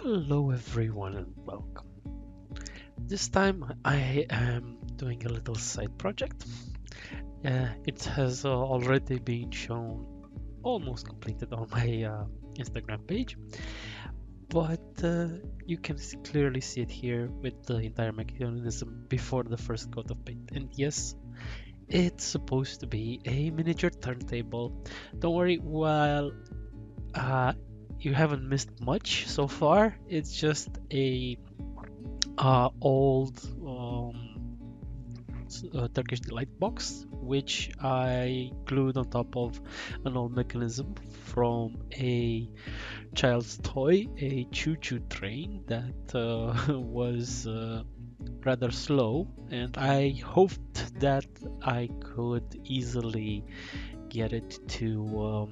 Hello everyone and welcome. This time I am doing a little side project. It has already been shown almost completed on my Instagram page, but you can clearly see it here with the entire mechanism before the first coat of paint. And yes, it's supposed to be a miniature turntable. Don't worry, while you haven't missed much so far, it's just a old Turkish delight box, which I glued on top of an old mechanism from a child's toy, a choo-choo train that was rather slow, and I hoped that I could easily get it to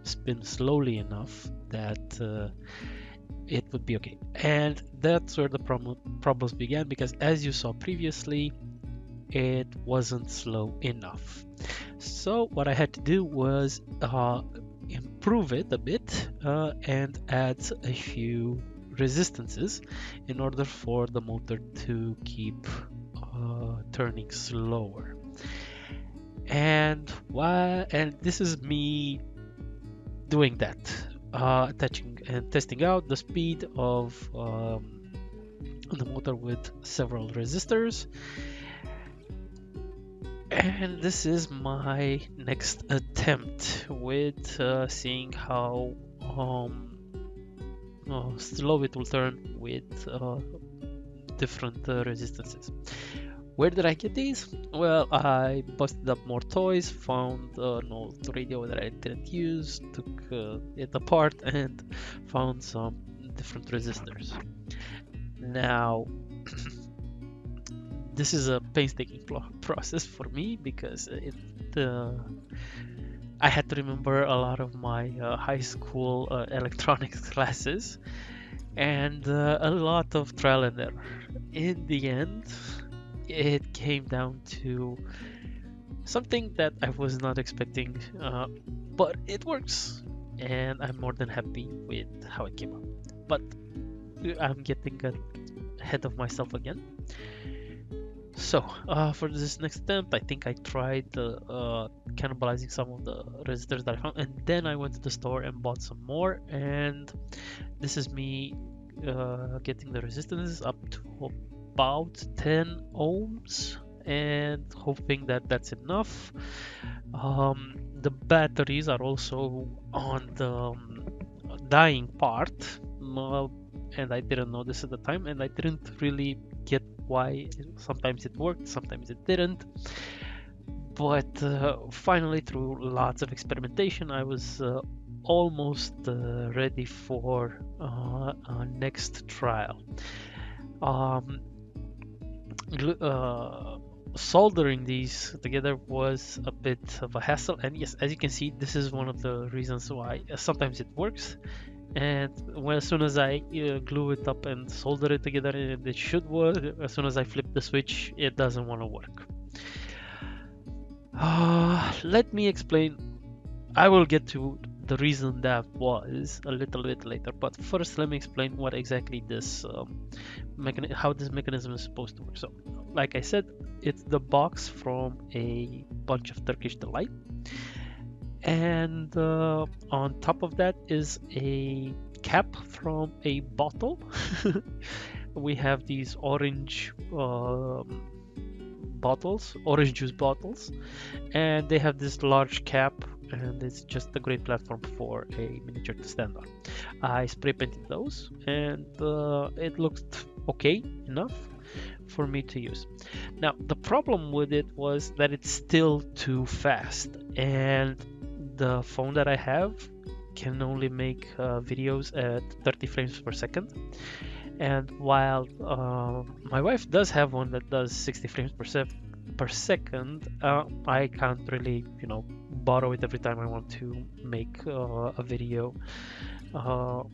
spin slowly enough that it would be okay. And that's where the problems began, because as you saw previously, it wasn't slow enough. So what I had to do was improve it a bit and add a few resistances in order for the motor to keep turning slower. And this is me doing that, attaching and testing out the speed of the motor with several resistors. And this is my next attempt with seeing how slow it will turn with different resistances. Where did I get these? Well, I busted up more toys, found an old radio that I didn't use, took it apart, and found some different resistors. Now, this is a painstaking process for me, because I had to remember a lot of my high school electronics classes, and a lot of trial and error. In the end, it came down to something that I was not expecting, but it works, and I'm more than happy with how it came out. But I'm getting ahead of myself again. So for this next attempt, I think I tried cannibalizing some of the resistors that I found, and then I went to the store and bought some more, and this is me getting the resistance up to about 10 ohms and hoping that that's enough. The batteries are also on the dying part, and I didn't know this at the time, and I didn't really get why sometimes it worked, sometimes it didn't. But finally, through lots of experimentation, I was almost ready for our next trial. Soldering these together was a bit of a hassle, and yes, as you can see, this is one of the reasons why sometimes it works, and as soon as I glue it up and solder it together, and it should work, as soon as I flip the switch, it doesn't want to work. Let me explain. I will get to the reason that was a little bit later, but first let me explain what exactly this how this mechanism is supposed to work. So, like I said, it's the box from a bunch of Turkish delight, and on top of that is a cap from a bottle. We have these orange bottles, orange juice bottles, and they have this large cap, and it's just a great platform for a miniature to stand on. I spray painted those, and it looked okay enough for me to use. Now, the problem with it was that it's still too fast, and the phone that I have can only make videos at 30 frames per second. And while my wife does have one that does 60 frames per second, I can't really, borrow it every time I want to make a video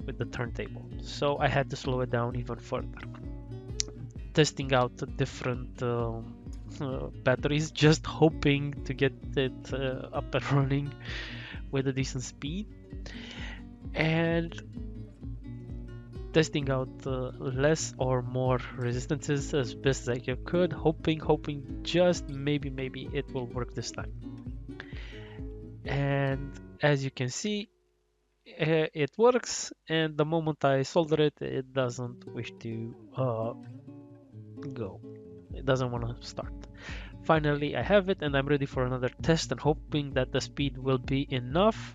with the turntable. So I had to slow it down even further, testing out the different batteries, just hoping to get it up and running with a decent speed. And testing out less or more resistances as best as I could, hoping just maybe it will work this time. And as you can see, it works, and the moment I solder it, it doesn't wish to go. It doesn't want to start. Finally, I have it and I'm ready for another test and hoping that the speed will be enough.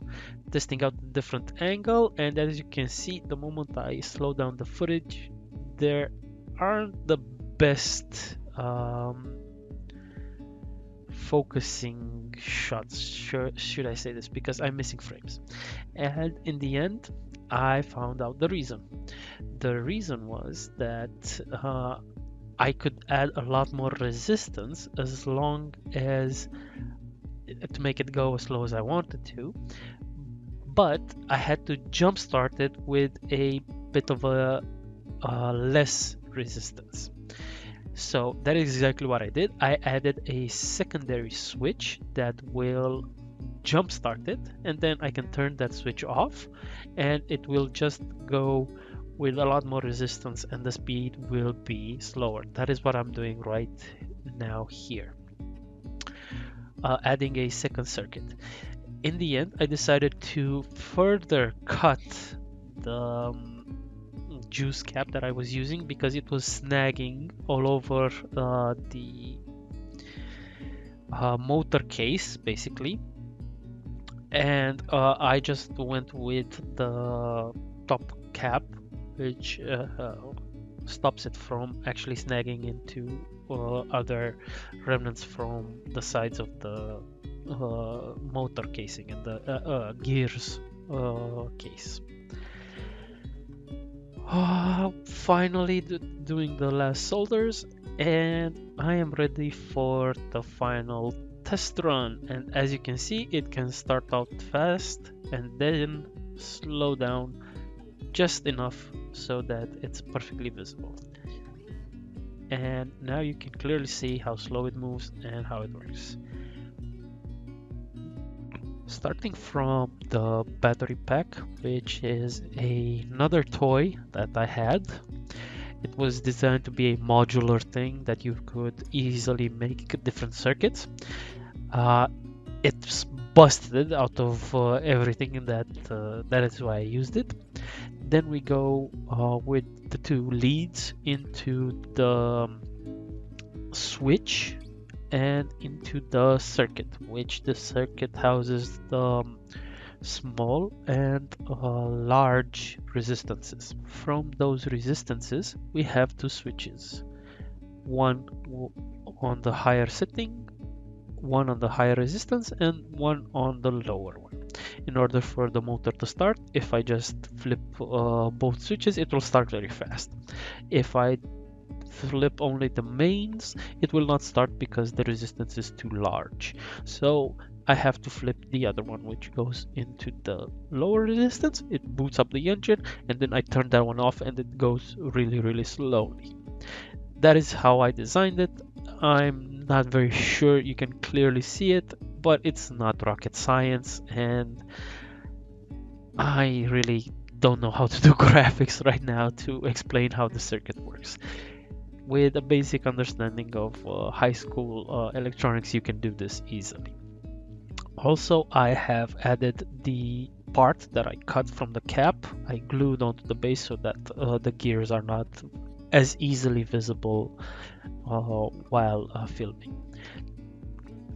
Testing out the different angle, and as you can see, the moment I slow down the footage, there aren't the best focusing shots, should I say this, because I'm missing frames. And in the end, I found out the reason. The reason was that I could add a lot more resistance as long as to make it go as slow as I wanted to, but I had to jumpstart it with a bit of a less resistance. So that is exactly what I did. I added a secondary switch that will jumpstart it, and then I can turn that switch off and it will just go with a lot more resistance and the speed will be slower. That is what I'm doing right now here, adding a second circuit. In the end, I decided to further cut the juice cap that I was using because it was snagging all over the motor case basically, and I just went with the top cap, which stops it from actually snagging into other remnants from the sides of the motor casing and the gears case. Finally doing the last solders, and I am ready for the final test run. And as you can see, it can start out fast and then slow down just enough so that it's perfectly visible. And now you can clearly see how slow it moves and how it works. Starting from the battery pack, which is another toy that I had. It was designed to be a modular thing that you could easily make different circuits. It's busted out of everything in that is why I used it. Then we go with the two leads into the switch and into the circuit, which the circuit houses the small and large resistances. From those resistances, we have two switches, one on the higher setting, one on the higher resistance, and one on the lower one. In order for the motor to start, if I just flip both switches, it will start very fast. If I flip only the mains, it will not start because the resistance is too large. So I have to flip the other one, which goes into the lower resistance. It boots up the engine, and then I turn that one off and it goes really slowly. That is how I designed it. I'm not very sure you can clearly see it, but it's not rocket science, and I really don't know how to do graphics right now to explain how the circuit works. With a basic understanding of high school electronics, you can do this easily. Also, I have added the part that I cut from the cap. I glued onto the base so that the gears are not as easily visible while filming.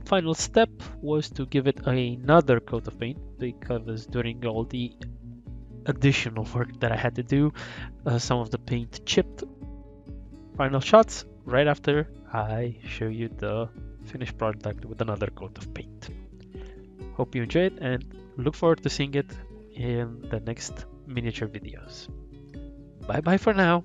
Final step was to give it another coat of paint, because during all the additional work that I had to do, some of the paint chipped. Final shots right after I show you the finished product with another coat of paint. Hope you enjoyed and look forward to seeing it in the next miniature videos. Bye bye for now.